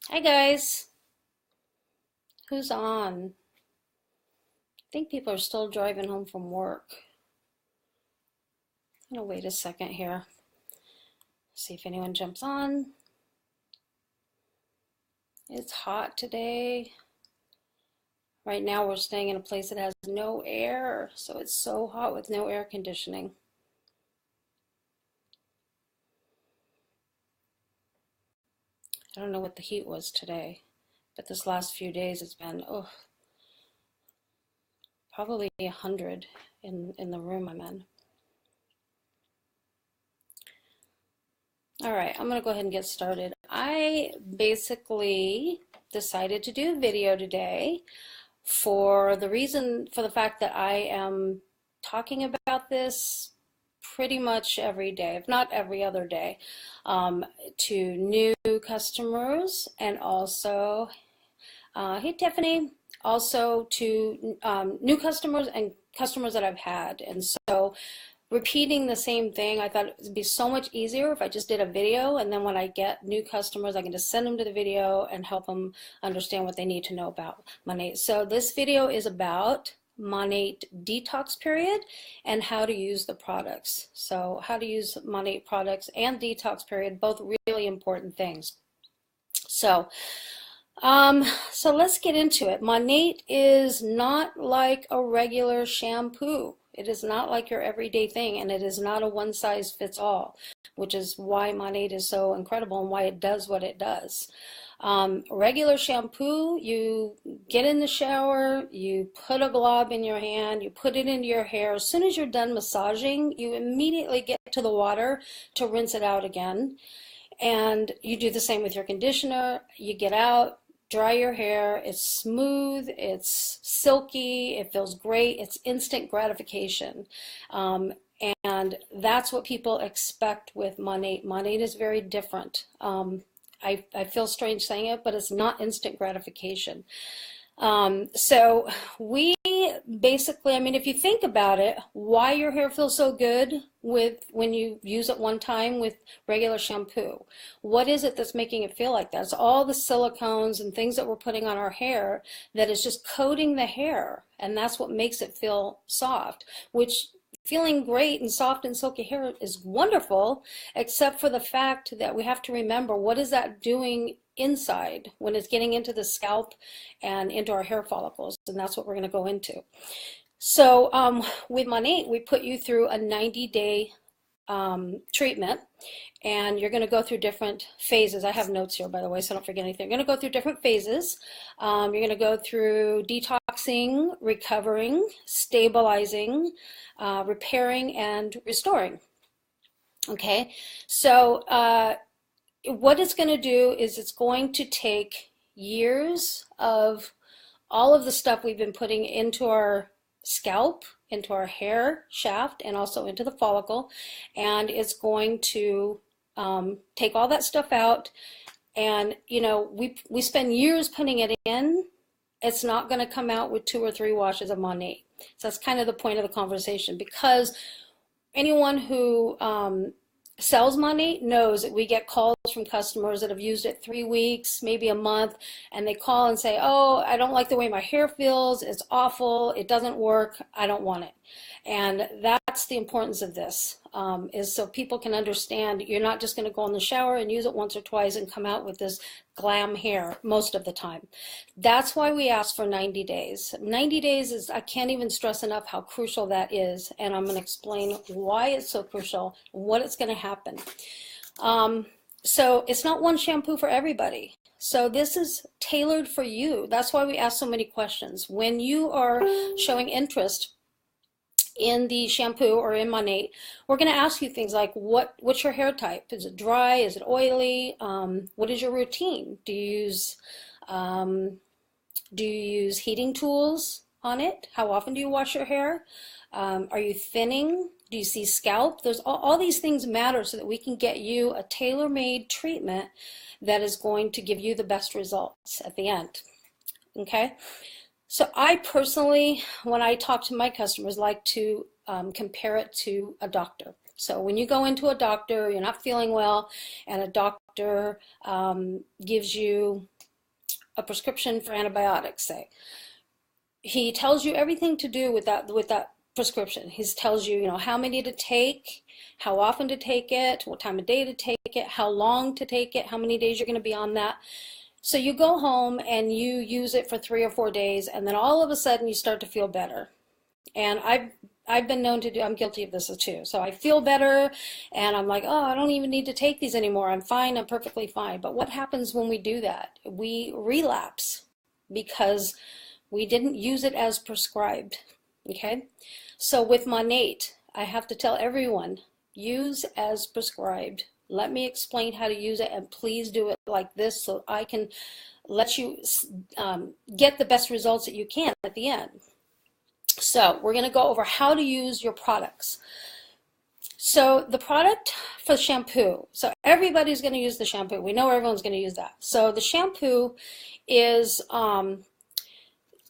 Hi guys, who's on? I think people are still driving home from work. I'm gonna wait a second here, see if anyone jumps on. It's hot today. Right now we're staying in a place that has no air, so it's so hot with no air conditioning. I don't know what the heat was today, but this last few days it's been, probably 100 in the room I'm in. All right, I'm gonna go ahead and get started. I basically decided to do a video today for the fact that I am talking about this pretty much every day, if not every other day, to new customers and also, hey Tiffany, also to new customers and customers that I've had. And so repeating the same thing, I thought it would be so much easier if I just did a video, and then when I get new customers, I can just send them to the video and help them understand what they need to know about Monat. So this video is about Monat detox period and how to use the products. So how to use Monat products and detox period, both really important things. So so let's get into it. Monat is not like a regular shampoo. It is not like your everyday thing, and it is not a one size fits all, which is why Monat is so incredible and why it does what it does. Regular shampoo, you get in the shower, you put a glob in your hand, you put it into your hair. As soon as you're done massaging, you immediately get to the water to rinse it out again. And you do the same with your conditioner. You get out, dry your hair, it's smooth, it's silky, it feels great, it's instant gratification. And that's what people expect with Monat. Monat is very different. I feel strange saying it, but it's not instant gratification. So we basically, I mean, if you think about it, why your hair feels so good when you use it one time with regular shampoo. What is it that's making it feel like that? It's all the silicones and things that we're putting on our hair that is just coating the hair, and that's what makes it feel soft, which feeling great and soft and silky hair is wonderful, except for the fact that we have to remember what is that doing inside when it's getting into the scalp and into our hair follicles, and that's what we're going to go into. So with Monat, we put you through a 90-day treatment, and you're going to go through different phases. I have notes here, by the way, so don't forget anything. You're going to go through different phases. You're going to go through detoxing, recovering, stabilizing, repairing, and restoring. Okay, so what it's going to do is it's going to take years of all of the stuff we've been putting into our scalp, into our hair shaft, and also into the follicle, and it's going to take all that stuff out. And you know, we spend years putting it in. It's not going to come out with 2 or 3 washes of Monat. So that's kind of the point of the conversation, because anyone who sells Monat knows that we get calls from customers that have used it 3 weeks, maybe a month, and they call and say, oh, I don't like the way my hair feels, it's awful, it doesn't work, I don't want it. And that's the importance of this, is so people can understand you're not just going to go in the shower and use it once or twice and come out with this glam hair most of the time. That's why we ask for 90 days. 90 days is, I can't even stress enough how crucial that is, and I'm going to explain why it's so crucial, what it's going to happen. So it's not one shampoo for everybody. So this is tailored for you. That's why we ask so many questions. When you are showing interest in the shampoo or in Monat, we're going to ask you things like what's your hair type? Is it dry? Is it oily? What is your routine? Do you use heating tools on it? How often do you wash your hair? Are you thinning? Do you see scalp? There's all these things matter so that we can get you a tailor-made treatment that is going to give you the best results at the end. Okay? So I personally, when I talk to my customers, like to compare it to a doctor. So when you go into a doctor, you're not feeling well, and a doctor gives you a prescription for antibiotics, say. He tells you everything to do with that prescription. He tells you, how many to take, how often to take it, what time of day to take it, how long to take it, how many days you're going to be on that. So you go home and you use it for 3 or 4 days, and then all of a sudden you start to feel better. And I've been known to do, I'm guilty of this too. So I feel better and I'm like, oh, I don't even need to take these anymore. I'm fine, I'm perfectly fine. But what happens when we do that? We relapse because we didn't use it as prescribed, okay? So with Monat, I have to tell everyone, use as prescribed. Let me explain how to use it, and please do it like this so I can let you get the best results that you can at the end. So we're going to go over how to use your products. So the product for shampoo, so everybody's going to use the shampoo. We know everyone's going to use that. So the shampoo is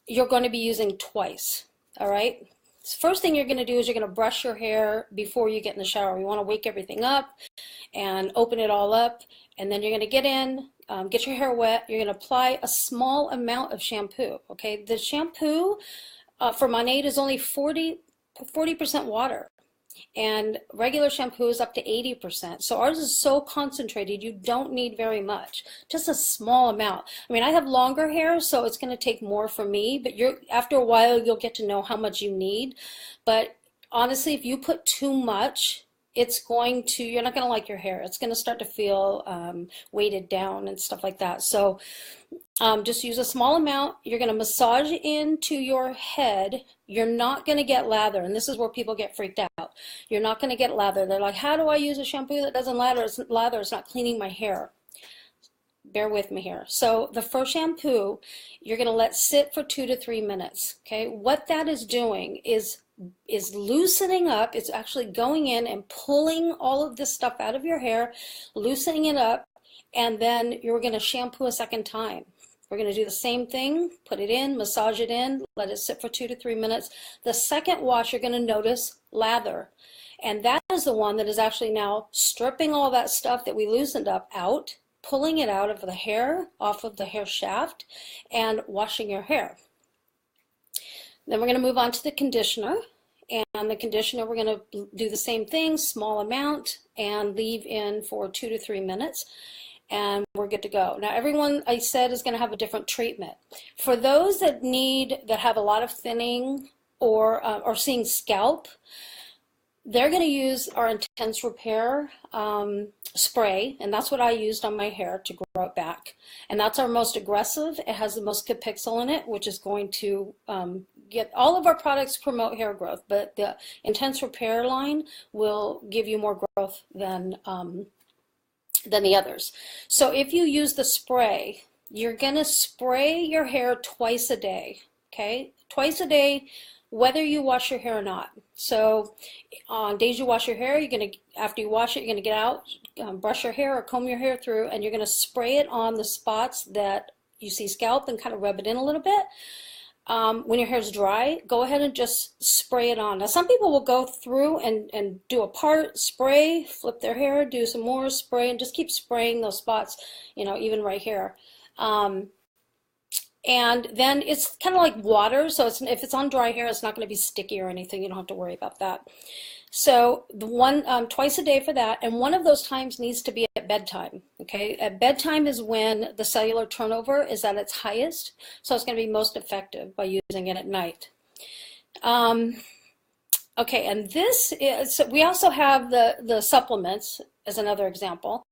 you're going to be using twice, all right? First thing you're going to do is you're going to brush your hair before you get in the shower. You want to wake everything up and open it all up, and then you're going to get in, get your hair wet. You're going to apply a small amount of shampoo, okay? The shampoo for Monat is only 40% water, and regular shampoo is up to 80%. So ours is so concentrated, you don't need very much, just a small amount. I mean, I have longer hair, so it's going to take more for me, but after a while, you'll get to know how much you need. But honestly, if you put too much, you're not going to like your hair. It's going to start to feel weighted down and stuff like that. So just use a small amount. You're going to massage into your head. You're not going to get lather, and this is where people get freaked out. You're not going to get lather. They're like, how do I use a shampoo that doesn't lather? It's not cleaning my hair. Bear with me here. So the first shampoo, you're going to let sit for 2 to 3 minutes. Okay, what that is doing is loosening up. It's actually going in and pulling all of this stuff out of your hair, loosening it up, and then you're going to shampoo a second time. We're going to do the same thing, put it in, massage it in, let it sit for 2 to 3 minutes. The second wash, you're going to notice lather. And that is the one that is actually now stripping all that stuff that we loosened up out, pulling it out of the hair, off of the hair shaft, and washing your hair. Then we're going to move on to the conditioner. And the conditioner, we're going to do the same thing, small amount, and leave in for 2 to 3 minutes. And we're good to go. Now, everyone I said is going to have a different treatment. For those that have a lot of thinning or seeing scalp, they're going to use our Intense Repair spray, and that's what I used on my hair to grow it back. And that's our most aggressive. It has the most capixyl in it, which is going to get all of our products promote hair growth, but the Intense Repair line will give you more growth than the others. So if you use the spray, you're going to spray your hair twice a day, okay? Twice a day, whether you wash your hair or not. So on days you wash your hair, after you wash it, you're going to get out, brush your hair or comb your hair through, and you're going to spray it on the spots that you see scalp and kind of rub it in a little bit. When your hair's dry, go ahead and just spray it on. Now, some people will go through and do a part, spray, flip their hair, do some more, spray, and just keep spraying those spots, even right here. And then it's kind of like water, so if it's on dry hair, it's not going to be sticky or anything. You don't have to worry about that. So the one twice a day for that, and one of those times needs to be at bedtime. Okay, at bedtime is when the cellular turnover is at its highest, so it's going to be most effective by using it at night. Okay, and this is, we also have the supplements as another example.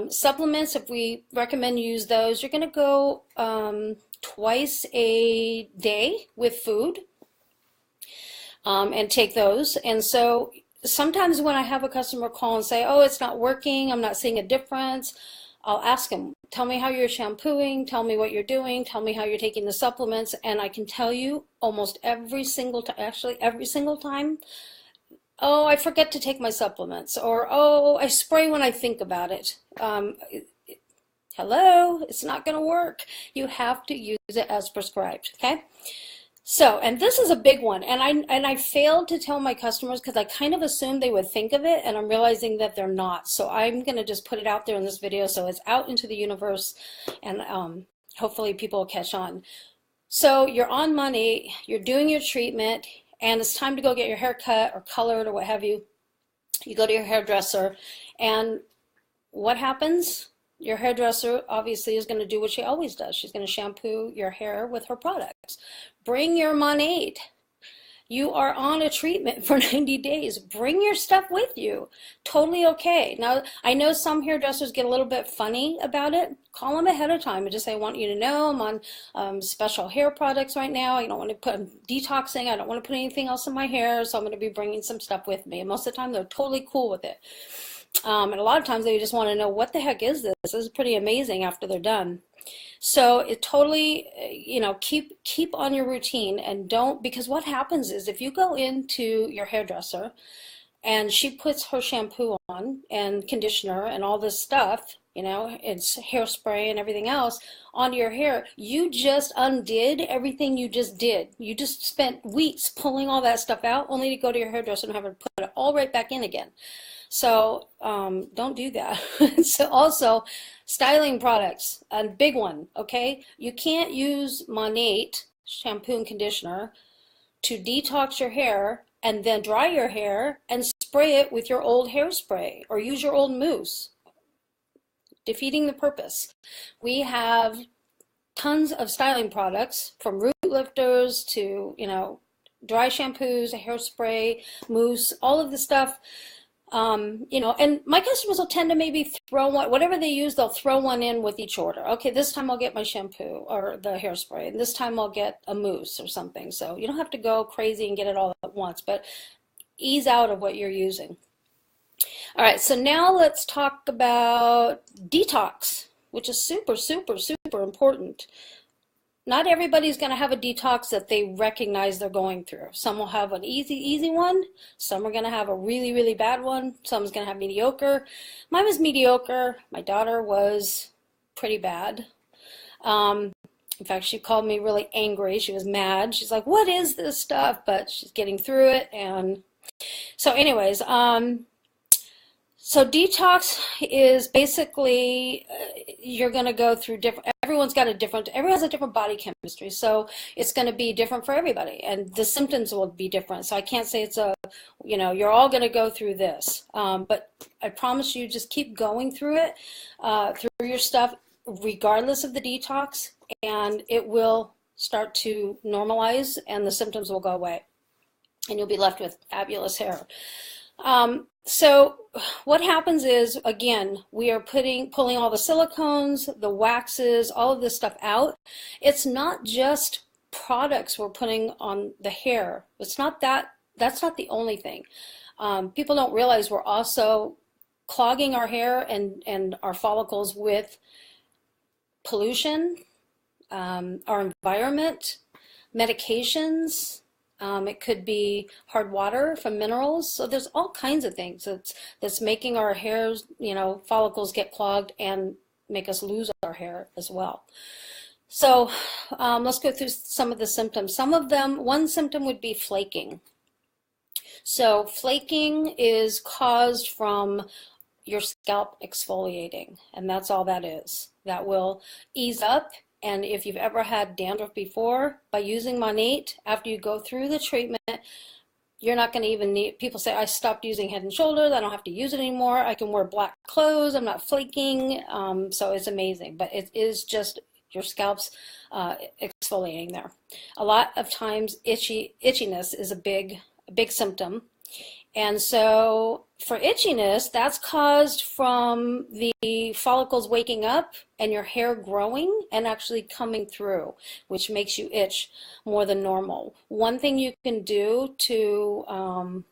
Supplements, if we recommend you use those, you're going to go twice a day with food. And take those. And so sometimes when I have a customer call and say, oh, it's not working, I'm not seeing a difference, I'll ask them, tell me how you're shampooing, tell me what you're doing, tell me how you're taking the supplements, and I can tell you almost every single time, actually every single time, oh, I forget to take my supplements, or oh, I spray when I think about it. Hello, it's not going to work. You have to use it as prescribed, okay? So, and this is a big one, and I failed to tell my customers because I kind of assumed they would think of it, and I'm realizing that they're not. So I'm going to just put it out there in this video so it's out into the universe, and Hopefully people will catch on. So you're on Monat, you're doing your treatment, and it's time to go get your hair cut or colored or what have you. You go to your hairdresser, and what happens? Your hairdresser obviously is going to do what she always does. She's going to shampoo your hair with her products. Bring your Monat. You are on a treatment for 90 days. Bring your stuff with you. Totally okay. Now, I know some hairdressers get a little bit funny about it. Call them ahead of time and just say, I want you to know I'm on special hair products right now. I don't want to put, I'm detoxing. I don't want to put anything else in my hair, so I'm going to be bringing some stuff with me. And most of the time, they're totally cool with it. And a lot of times, they just want to know, what the heck is this? This is pretty amazing after they're done. So it totally, keep on your routine and don't, because what happens is if you go into your hairdresser and she puts her shampoo on and conditioner and all this stuff, it's hairspray and everything else onto your hair, you just undid everything you just did. You just spent weeks pulling all that stuff out only to go to your hairdresser and have her put it all right back in again. So don't do that. So also, styling products, a big one, okay? You can't use Monat shampoo and conditioner to detox your hair and then dry your hair and spray it with your old hairspray or use your old mousse. Defeating the purpose. We have tons of styling products, from root lifters to, dry shampoos, hairspray, mousse, all of the stuff. And my customers will tend to maybe throw one, whatever they use, they'll throw one in with each order. Okay, this time I'll get my shampoo or the hairspray, and this time I'll get a mousse or something. So you don't have to go crazy and get it all at once, but ease out of what you're using. All right, so now let's talk about detox, which is super, super, super important. Not everybody's going to have a detox that they recognize they're going through. Some will have an easy one. Some are going to have a really, really bad one. Some's going to have mediocre. Mine was mediocre. My daughter was pretty bad. In fact, she called me really angry. She was mad. She's like, what is this stuff? But she's getting through it. And so anyways, so detox is basically, you're going to go through different, everyone has a different body chemistry, so it's going to be different for everybody, and the symptoms will be different. So I can't say it's you're all going to go through this, but I promise you, just keep going through it, through your stuff, regardless of the detox, and it will start to normalize, and the symptoms will go away, and you'll be left with fabulous hair. So what happens is, again, we are pulling all the silicones, the waxes, all of this stuff out. It's not just products we're putting on the hair. It's not that, that's not the only thing. People don't realize we're also clogging our hair and our follicles with pollution, our environment, medications. It could be hard water from minerals. So there's all kinds of things that's making our hairs, follicles get clogged and make us lose our hair as well. So let's go through some of the symptoms. Some of them, one symptom would be flaking. So flaking is caused from your scalp exfoliating, and that's all that is. That will ease up. And if you've ever had dandruff before, by using Monat, after you go through the treatment, you're not going to even need, people say, I stopped using Head and Shoulders, I don't have to use it anymore, I can wear black clothes, I'm not flaking, so it's amazing. But it is just your scalp's exfoliating there. A lot of times itchiness is a big symptom. And so for itchiness, that's caused from the follicles waking up and your hair growing and actually coming through, which makes you itch more than normal. One thing you can do to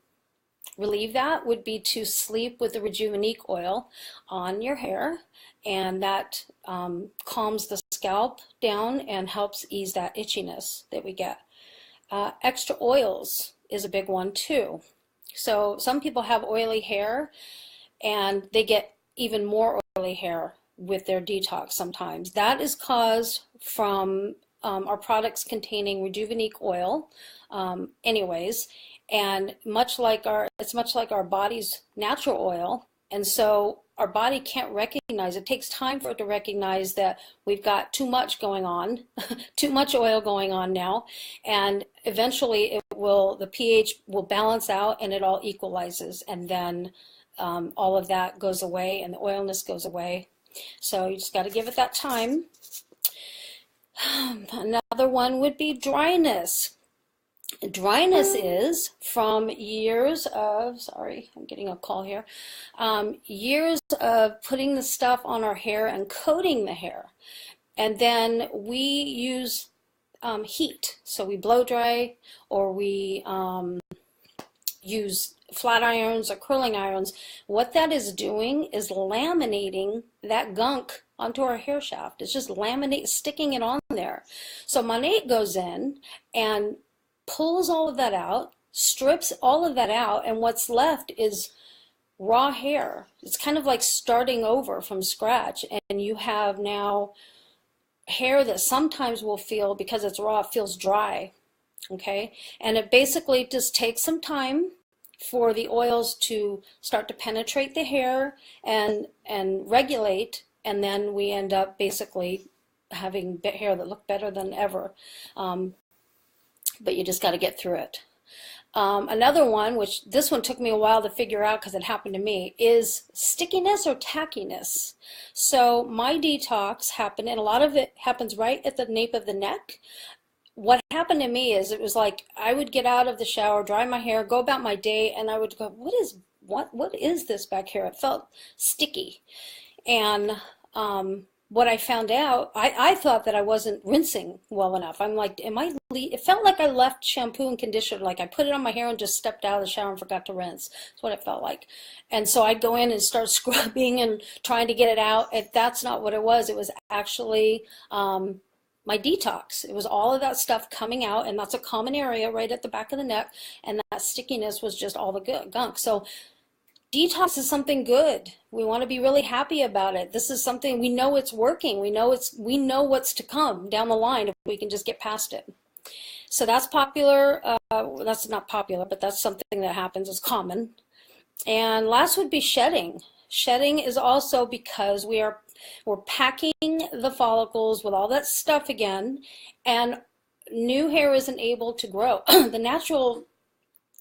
relieve that would be to sleep with the Rejuvenate oil on your hair, and that calms the scalp down and helps ease that itchiness that we get. Extra oils is a big one too. So some people have oily hair and they get even more oily hair with their detox sometimes. That is caused from our products containing Rejuvenate oil anyways, and it's much like our body's natural oil. And so our body can't recognize. It takes time for it to recognize that we've got too much going on, too much oil going on now, and eventually the pH will balance out and it all equalizes, and then all of that goes away and the oiliness goes away. So you just got to give it that time. Another one would be dryness. Dryness is from years of, sorry, I'm getting a call here, years of putting the stuff on our hair and coating the hair. And then we use heat. So we blow dry, or we use flat irons or curling irons. What that is doing is laminating that gunk onto our hair shaft. It's just sticking it on there. So Monat goes in and pulls all of that out, strips all of that out, and what's left is raw hair. It's kind of like starting over from scratch, and you have now hair that sometimes will feel, because it's raw, it feels dry. Okay, and it basically just takes some time for the oils to start to penetrate the hair and regulate, and then we end up basically having hair that look better than ever. But you just got to get through it. Another one, which this one took me a while to figure out because it happened to me, is stickiness or tackiness. So my detox happened, and a lot of it happens right at the nape of the neck. What happened to me is, it was like I would get out of the shower, dry my hair, go about my day, and I would go, what is this back here? It felt sticky. And what I found out, I thought that I wasn't rinsing well enough. I'm like, it felt like I left shampoo and conditioner, like I put it on my hair and just stepped out of the shower and forgot to rinse. That's what it felt like. And so I'd go in and start scrubbing and trying to get it out, and that's not what it was. It was actually my detox. It was all of that stuff coming out, and that's a common area right at the back of the neck, and that stickiness was just all the gunk. So detox is something good. We want to be really happy about it. This is something we know it's working. We know what's to come down the line if we can just get past it. So that's popular. That's not popular, but that's something that happens. It's common. And last would be shedding. Shedding is also because we're packing the follicles with all that stuff again, and new hair isn't able to grow. The natural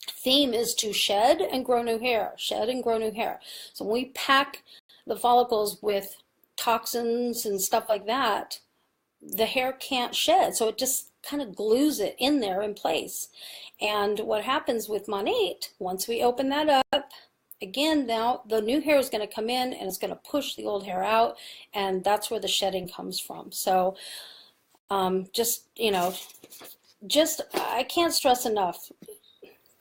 theme is to shed and grow new hair, shed and grow new hair. So when we pack the follicles with toxins and stuff like that, the hair can't shed, so it just kind of glues it in there in place. And what happens with Monat, once we open that up, again, now the new hair is going to come in and it's going to push the old hair out, and that's where the shedding comes from. So just, I can't stress enough,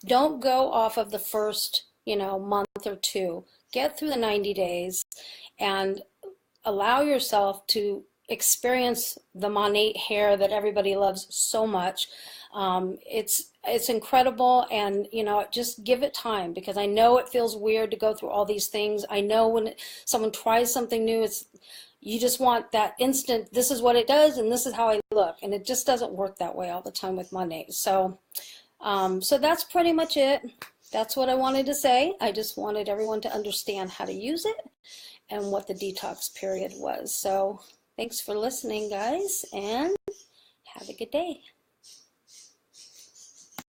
don't go off of the first, month or two. Get through the 90 days and allow yourself to experience the Monat hair that everybody loves so much. It's incredible, and just give it time, because I know it feels weird to go through all these things. I know when someone tries something new, you just want that instant, this is what it does and this is how I look, and it just doesn't work that way all the time with Monat. So that's pretty much it. That's what I wanted to say. I just wanted everyone to understand how to use it and what the detox period was. So thanks for listening, guys, and have a good day.